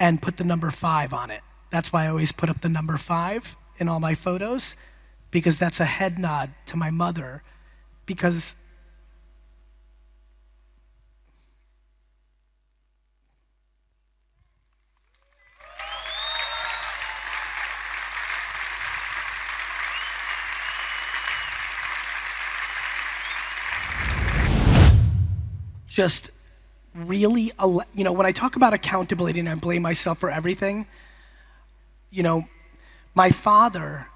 and put the number 5 on it. That's why I always put up the number 5 in all my photos, because that's a head nod to my mother, because just really, when I talk about accountability and I blame myself for everything, my father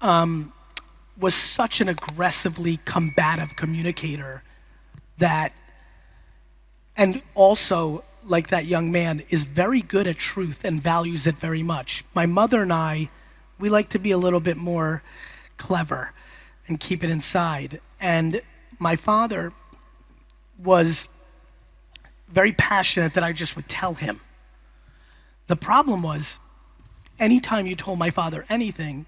was such an aggressively combative communicator and also, like that young man, is very good at truth and values it very much. My mother and I, we like to be a little bit more clever and keep it inside. And my father was very passionate that I just would tell him. The problem was, anytime you told my father anything,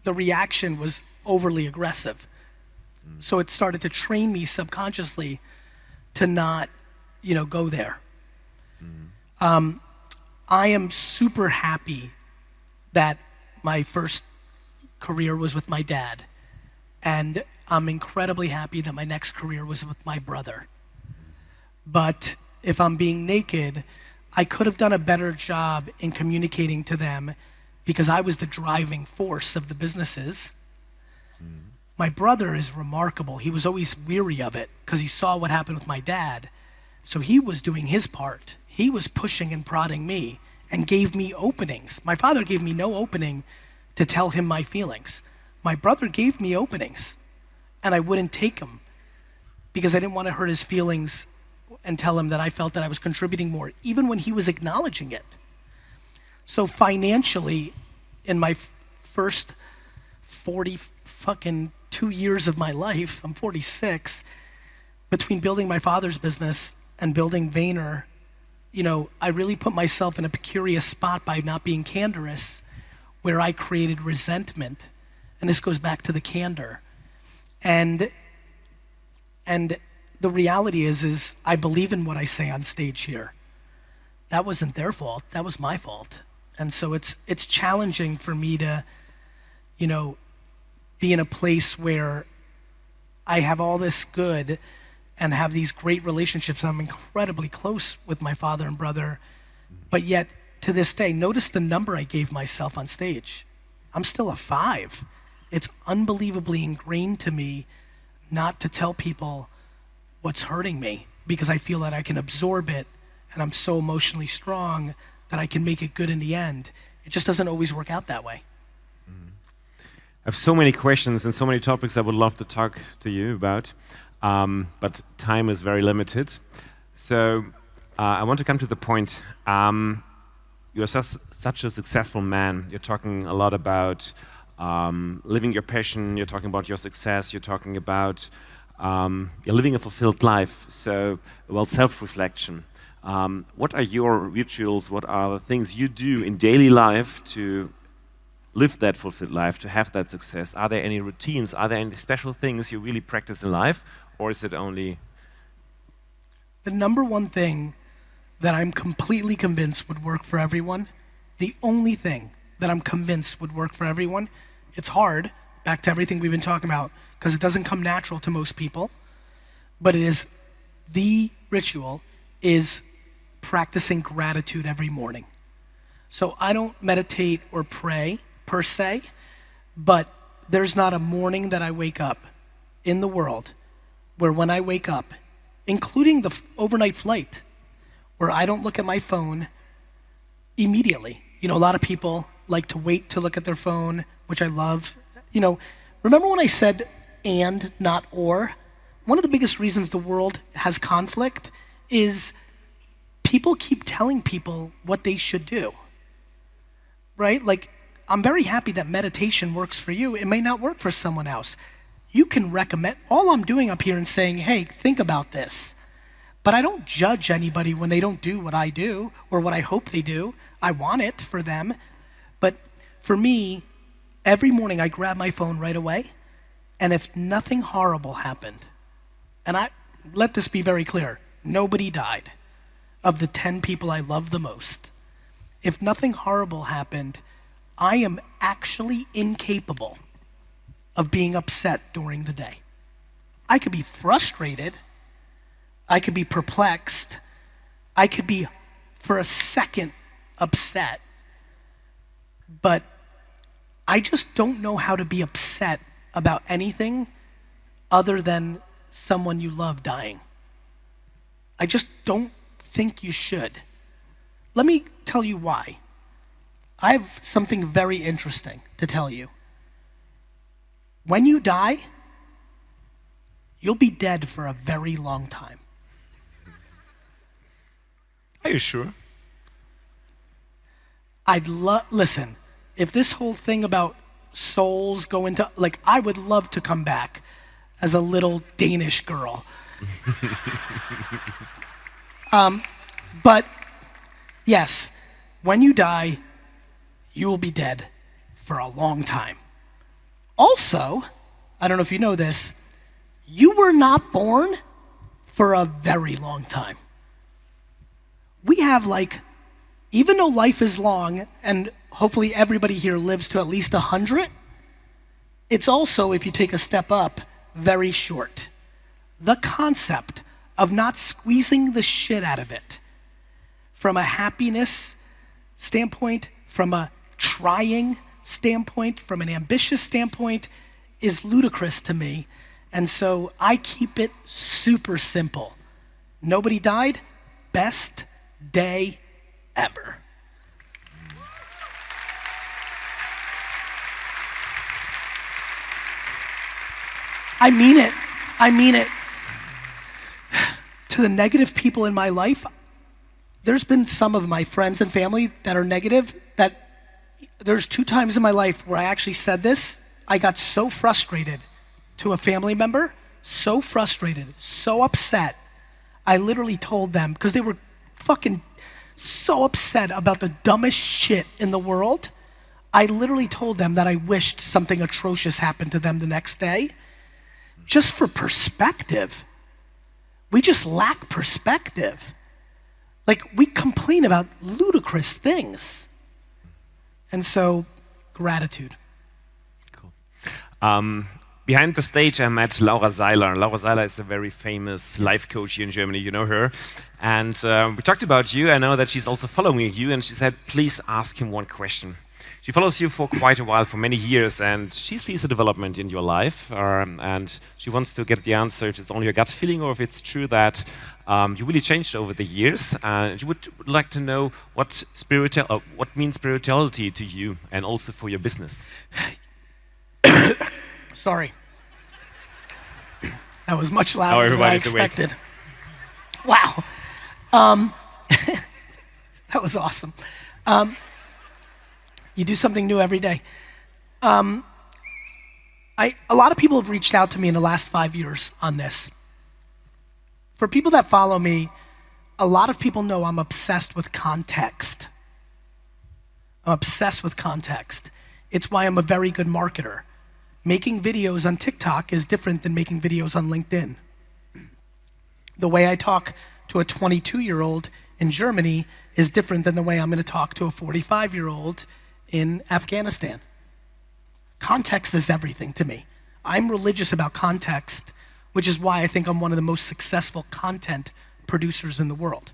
the reaction was overly aggressive. So it started to train me subconsciously to not, go there. I am super happy that my first career was with my dad, and I'm incredibly happy that my next career was with my brother. But if I'm being naked, I could have done a better job in communicating to them because I was the driving force of the businesses. My brother is remarkable. He was always weary of it because he saw what happened with my dad. So he was doing his part. He was pushing and prodding me and gave me openings. My father gave me no opening to tell him my feelings. My brother gave me openings and I wouldn't take them because I didn't want to hurt his feelings and tell him that I felt that I was contributing more, even when he was acknowledging it. So financially, in my first 2 years of my life, I'm 46, between building my father's business and building Vayner, I really put myself in a precarious spot by not being candorous, where I created resentment. And this goes back to the candor. And the reality is I believe in what I say on stage here. That wasn't their fault, that was my fault. And so it's challenging for me to, be in a place where I have all this good and have these great relationships. I'm incredibly close with my father and brother, but yet to this day, notice the number I gave myself on stage. I'm still a 5. It's unbelievably ingrained to me not to tell people what's hurting me because I feel that I can absorb it and I'm so emotionally strong that I can make it good in the end. It just doesn't always work out that way. I have so many questions and so many topics I would love to talk to you about, but time is very limited. So I want to come to the point. You're such a successful man. You're talking a lot about living your passion. You're talking about your success. You're talking about you're living a fulfilled life. So, well, self-reflection. What are your rituals? What are the things you do in daily life to live that fulfilled life, to have that success? Are there any routines? Are there any special things you really practice in life? Or is it only... The number one thing that I'm completely convinced would work for everyone, the only thing that I'm convinced would work for everyone, it's hard, back to everything we've been talking about, because it doesn't come natural to most people, but it is, the ritual is practicing gratitude every morning. So I don't meditate or pray per se, but there's not a morning that I wake up in the world where when I wake up, including the overnight flight, where I don't look at my phone immediately. A lot of people like to wait to look at their phone, which I love. Remember when I said and, not or? One of the biggest reasons the world has conflict is people keep telling people what they should do, right? Like, I'm very happy that meditation works for you. It may not work for someone else. You can recommend, all I'm doing up here and saying, hey, think about this. But I don't judge anybody when they don't do what I do or what I hope they do. I want it for them. But for me, every morning I grab my phone right away, and if nothing horrible happened, and let this be very clear, nobody died of the 10 people I love the most. if nothing horrible happened, I am actually incapable of being upset during the day. I could be frustrated, I could be perplexed, I could be for a second upset, but I just don't know how to be upset about anything other than someone you love dying. I just don't think you should. Let me tell you why. I have something very interesting to tell you. When you die, you'll be dead for a very long time. Are you sure? Listen, if this whole thing about souls go into, like, I would love to come back as a little Danish girl. But yes, when you die, you will be dead for a long time. Also, I don't know if you know this, you were not born for a very long time. We have, like, even though life is long, and hopefully everybody here lives to at least 100, it's also, if you take a step up, very short. The concept of not squeezing the shit out of it, from a happiness standpoint, from a trying standpoint, from an ambitious standpoint, is ludicrous to me. And so I keep it super simple. Nobody died, best day ever. I mean it. I mean it. To the negative people in my life, there's been some of my friends and family that are negative, that there's 2 times in my life where I actually said this. I got so frustrated to a family member, so frustrated, so upset. I literally told them, because they were fucking so upset about the dumbest shit in the world, I literally told them that I wished something atrocious happened to them the next day, just for perspective. We just lack perspective. Like, we complain about ludicrous things. And so, gratitude. Cool. Behind the stage, I met Laura Seiler. Laura Seiler is a very famous life coach here in Germany. You know her. And we talked about you. I know that she's also following you. And she said, please ask him one question. She follows you for quite a while, for many years, and she sees a development in your life, and she wants to get the answer if it's only your gut feeling or if it's true that you really changed over the years. And she would like to know what means spirituality to you, and also for your business. Sorry. That was much louder than I expected. Wow. That was awesome. You do something new every day. A lot of people have reached out to me in the last 5 years on this. For people that follow me, a lot of people know I'm obsessed with context. I'm obsessed with context. It's why I'm a very good marketer. Making videos on TikTok is different than making videos on LinkedIn. The way I talk to a 22-year-old in Germany is different than the way I'm going to talk to a 45-year-old in Afghanistan. Context is everything to me. I'm religious about context, which is why I think I'm one of the most successful content producers in the world.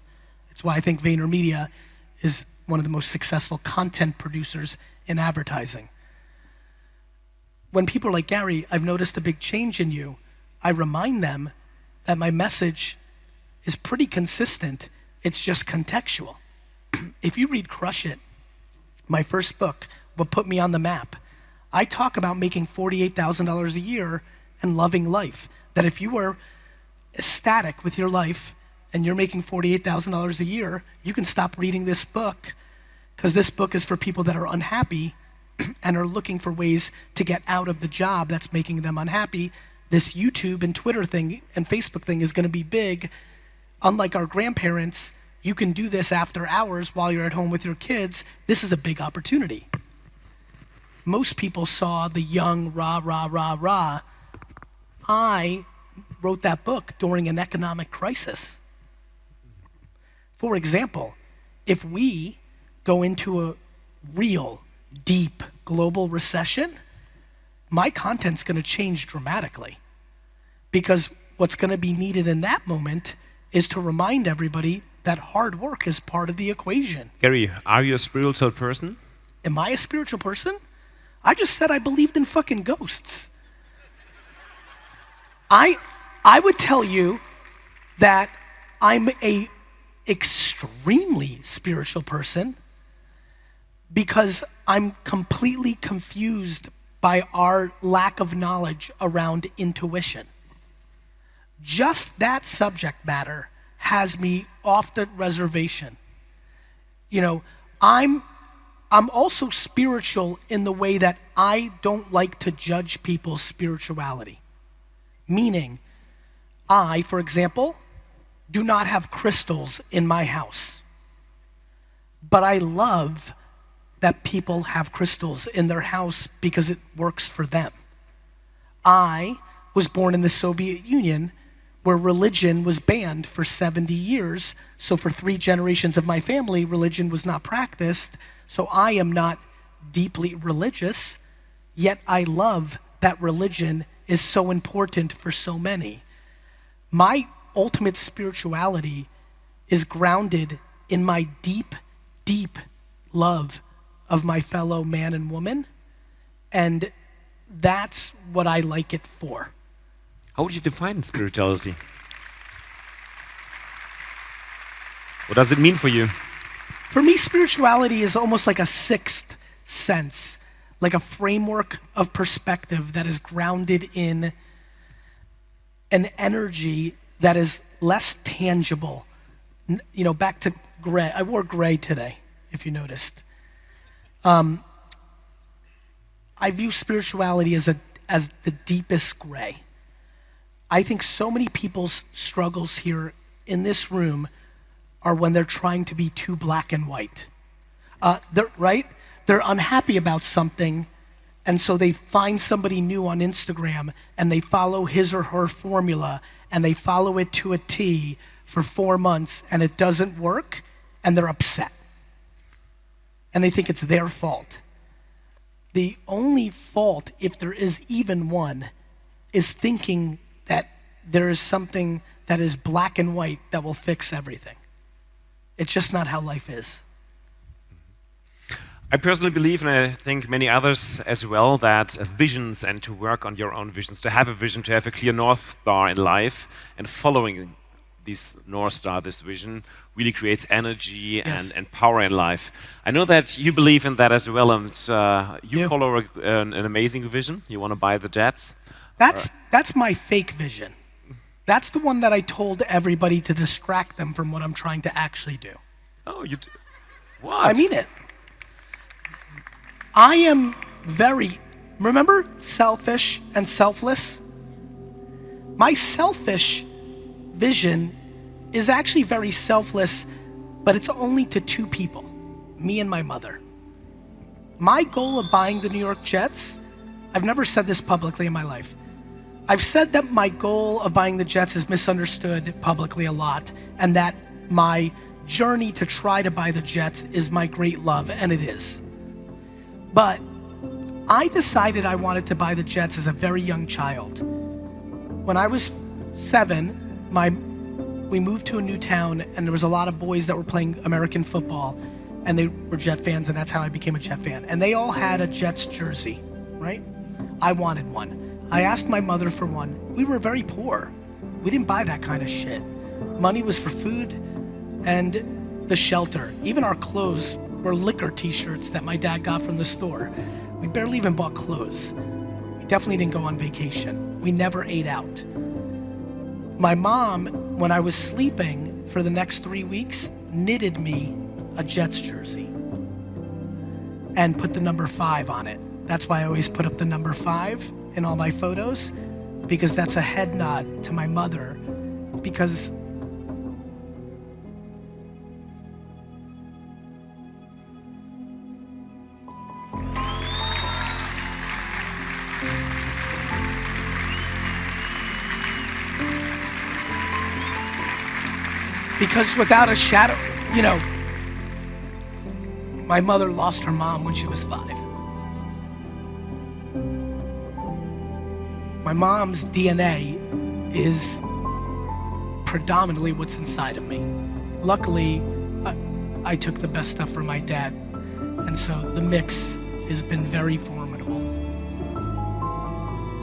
It's why I think VaynerMedia is one of the most successful content producers in advertising. When people are like, Gary, I've noticed a big change in you, I remind them that my message is pretty consistent. It's just contextual. If you read Crush It, my first book, what put me on the map, I talk about making $48,000 a year and loving life. That if you are ecstatic with your life and you're making $48,000 a year, you can stop reading this book, because this book is for people that are unhappy and are looking for ways to get out of the job that's making them unhappy. This YouTube and Twitter thing and Facebook thing is going to be big. Unlike our grandparents, you can do this after hours while you're at home with your kids. This is a big opportunity. Most people saw the young rah, rah, rah, rah. I wrote that book during an economic crisis. For example, if we go into a real, deep global recession, my content's gonna change dramatically. Because what's gonna be needed in that moment is to remind everybody that hard work is part of the equation. Gary, are you a spiritual person? Am I a spiritual person? I just said I believed in fucking ghosts. I would tell you that I'm a extremely spiritual person because I'm completely confused by our lack of knowledge around intuition. Just that subject matter has me off the reservation. You know, I'm also spiritual in the way that I don't like to judge people's spirituality. Meaning, I, for example, do not have crystals in my house. But I love that people have crystals in their house because it works for them. I was born in the Soviet Union where religion was banned for 70 years. So for 3 generations of my family, religion was not practiced. So I am not deeply religious, yet I love that religion is so important for so many. My ultimate spirituality is grounded in my deep, deep love of my fellow man and woman, and that's what I like it for. How would you define spirituality? What does it mean for you? For me, spirituality is almost like a sixth sense, like a framework of perspective that is grounded in an energy that is less tangible. You know, back to gray. I wore gray today, if you noticed. I view spirituality as the deepest gray. I think so many people's struggles here in this room are when they're trying to be too black and white. They're unhappy about something, and so they find somebody new on Instagram and they follow his or her formula and they follow it to a T for 4 months and it doesn't work and they're upset. And they think it's their fault. The only fault, if there is even one, is thinking that there is something that is black and white that will fix everything. It's just not how life is. I personally believe, and I think many others as well, that visions and to work on your own visions, to have a vision, to have a clear North Star in life, and following this North Star, this vision, really creates energy and power in life. I know that you believe in that as well, and you follow an amazing vision. You want to buy the jets. That's my fake vision. That's the one that I told everybody to distract them from what I'm trying to actually do. Oh, what? I mean it. I am remember selfish and selfless? My selfish vision is actually very selfless, but it's only to 2 people, me and my mother. My goal of buying the New York Jets, I've never said this publicly in my life. I've said that my goal of buying the Jets is misunderstood publicly a lot, and that my journey to try to buy the Jets is my great love, and it is. But I decided I wanted to buy the Jets as a very young child. When I was 7, we moved to a new town, and there was a lot of boys that were playing American football, and they were Jet fans, and that's how I became a Jet fan. And they all had a Jets jersey, right? I wanted one. I asked my mother for one. We were very poor. We didn't buy that kind of shit. Money was for food and the shelter. Even our clothes were liquor t-shirts that my dad got from the store. We barely even bought clothes. We definitely didn't go on vacation. We never ate out. My mom, when I was sleeping for the next 3 weeks, knitted me a Jets jersey and put the number 5 on it. That's why I always put up the number 5 in all my photos, because that's a head nod to my mother, because without a shadow, My mother lost her mom when she was 5. My mom's DNA is predominantly what's inside of me. Luckily, I took the best stuff from my dad, and so the mix has been very formidable.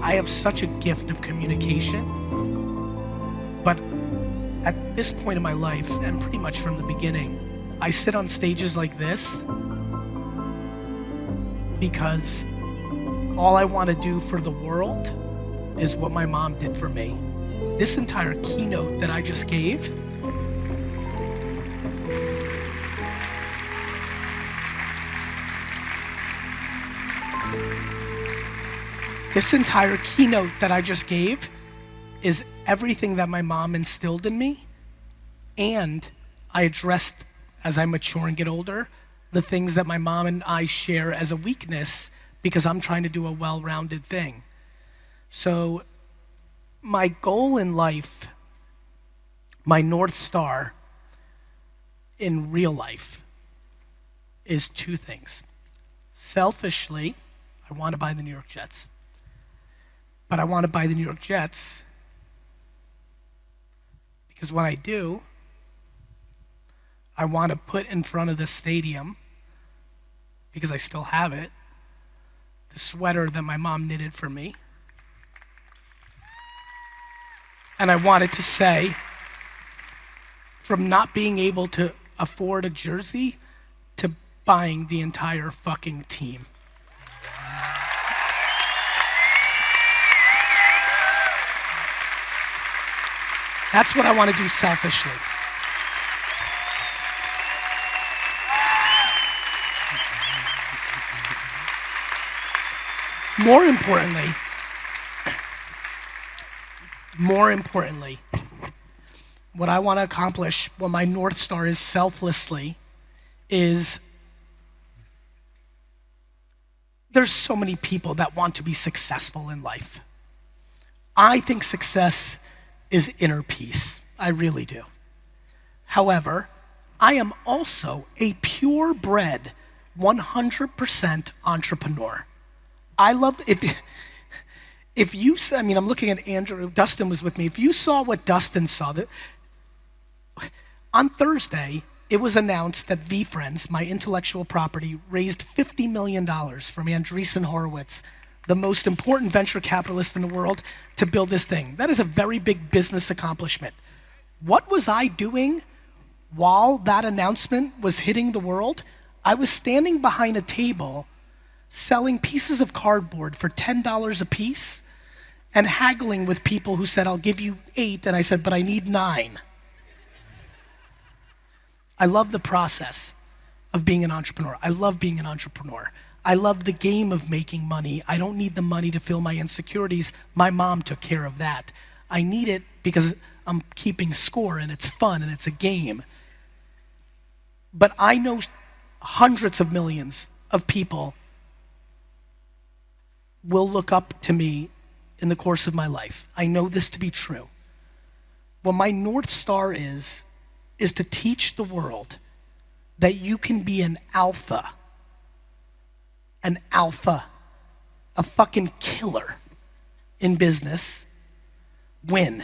I have such a gift of communication, but at this point in my life, and pretty much from the beginning, I sit on stages like this because all I want to do for the world is what my mom did for me. This entire keynote that I just gave, is everything that my mom instilled in me, and I addressed, as I mature and get older, the things that my mom and I share as a weakness because I'm trying to do a well-rounded thing. So my goal in life, my North Star in real life, is 2 things. Selfishly, I want to buy the New York Jets. But I want to buy the New York Jets because when I do, I want to put in front of the stadium, because I still have it, the sweater that my mom knitted for me. And I wanted to say, from not being able to afford a jersey to buying the entire fucking team. That's what I want to do selfishly. More importantly, what I want to accomplish, what my North Star is selflessly, is there's so many people that want to be successful in life. I think success is inner peace. I really do. However, I am also a purebred 100% entrepreneur. I love, if you, I mean, I'm looking at Andrew, Dustin was with me. If you saw what Dustin saw, that on Thursday, it was announced that VeeFriends, my intellectual property, raised $50 million from Andreessen Horowitz, the most important venture capitalist in the world, to build this thing. That is a very big business accomplishment. What was I doing while that announcement was hitting the world? I was standing behind a table selling pieces of cardboard for $10 a piece and haggling with people who said, I'll give you 8, and I said, but I need 9. I love the process of being an entrepreneur. I love being an entrepreneur. I love the game of making money. I don't need the money to fill my insecurities. My mom took care of that. I need it because I'm keeping score and it's fun and it's a game. But I know hundreds of millions of people will look up to me in the course of my life. I know this to be true. What my North Star is to teach the world that you can be an alpha, a fucking killer in business, win.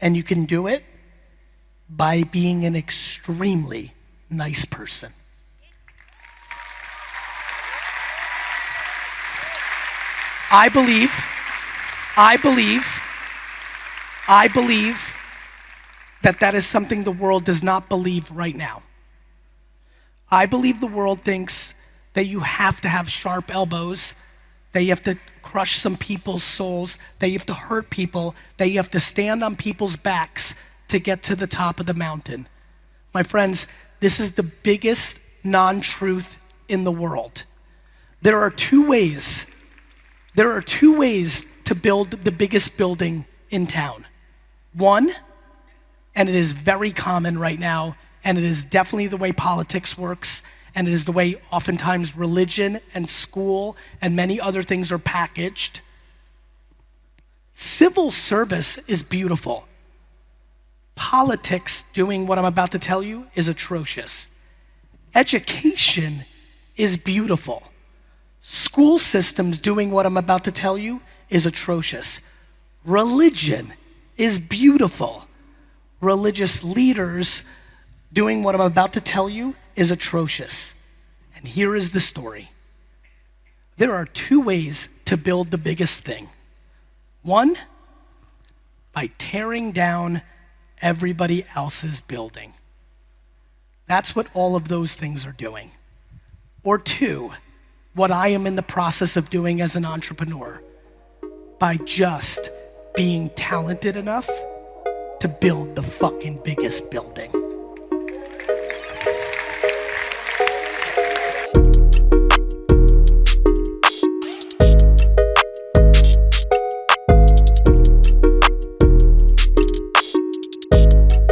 And you can do it by being an extremely nice person. I believe that is something the world does not believe right now. I believe the world thinks that you have to have sharp elbows, that you have to crush some people's souls, that you have to hurt people, that you have to stand on people's backs to get to the top of the mountain. My friends, this is the biggest non-truth in the world. There are two ways to build the biggest building in town. One, and it is very common right now, and it is definitely the way politics works, and it is the way oftentimes religion and school and many other things are packaged. Civil service is beautiful. Politics doing what I'm about to tell you is atrocious. Education is beautiful. School systems doing what I'm about to tell you is atrocious. Religion is beautiful. Religious leaders doing what I'm about to tell you is atrocious. And here is the story. There are two ways to build the biggest thing. One, by tearing down everybody else's building. That's what all of those things are doing. Or two, what I am in the process of doing as an entrepreneur, by just being talented enough to build the fucking biggest building.